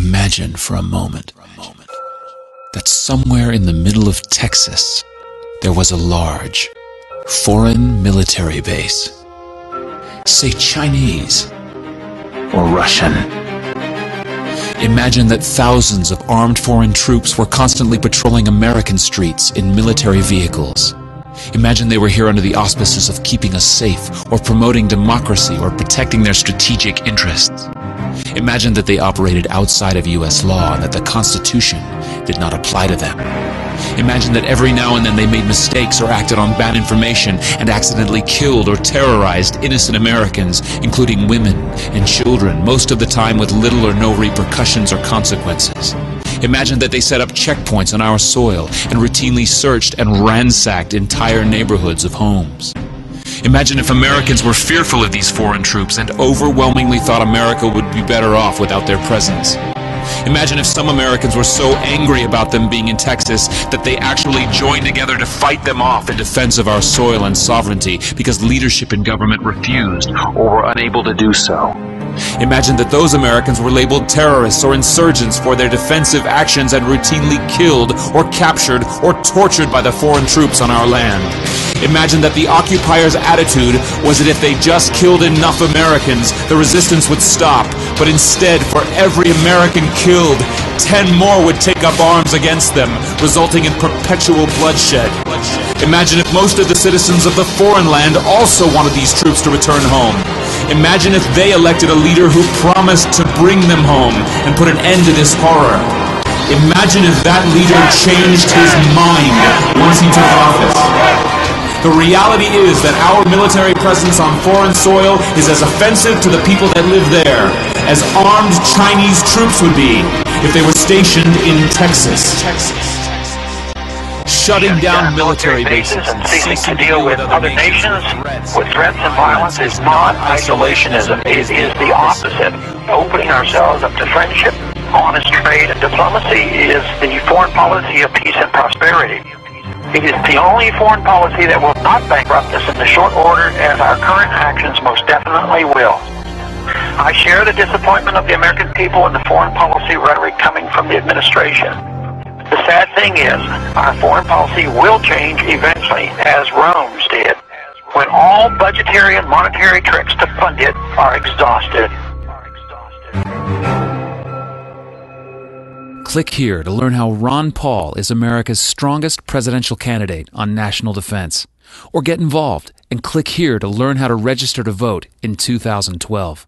Imagine for a moment that somewhere in the middle of Texas there was a large foreign military base, say Chinese or Russian. Imagine that thousands of armed foreign troops were constantly patrolling American streets in military vehicles. Imagine they were here under the auspices of keeping us safe, or promoting democracy, or protecting their strategic interests. Imagine that they operated outside of U.S. law and that the Constitution did not apply to them. Imagine that every now and then they made mistakes or acted on bad information and accidentally killed or terrorized innocent Americans, including women and children, most of the time with little or no repercussions or consequences. Imagine that they set up checkpoints on our soil and routinely searched and ransacked entire neighborhoods of homes. Imagine if Americans were fearful of these foreign troops and overwhelmingly thought America would be better off without their presence. Imagine if some Americans were so angry about them being in Texas that they actually joined together to fight them off in defense of our soil and sovereignty because leadership in government refused or were unable to do so. Imagine that those Americans were labeled terrorists or insurgents for their defensive actions and routinely killed or captured or tortured by the foreign troops on our land. Imagine that the occupiers' attitude was that if they just killed enough Americans, the resistance would stop, but instead, for every American killed, 10 more would take up arms against them, resulting in perpetual bloodshed. Imagine if most of the citizens of the foreign land also wanted these troops to return home. Imagine if they elected a leader who promised to bring them home and put an end to this horror. Imagine if that leader changed his mind once he took office. The reality is that our military presence on foreign soil is as offensive to the people that live there as armed Chinese troops would be if they were stationed in Texas. Shutting down military bases and ceasing to deal with other nations with threats and violence is not isolationism. It is the opposite. Opening ourselves up to friendship, honest trade, and diplomacy is the foreign policy of peace and prosperity. It is the only foreign policy that will not bankrupt us in the short order, as our current actions most definitely will. I share the disappointment of the American people in the foreign policy rhetoric coming from the administration. The sad thing is, our foreign policy will change eventually, as Rome's did, when all budgetary and monetary tricks to fund it are exhausted. Click here to learn how Ron Paul is America's strongest presidential candidate on national defense. Or get involved and click here to learn how to register to vote in 2012.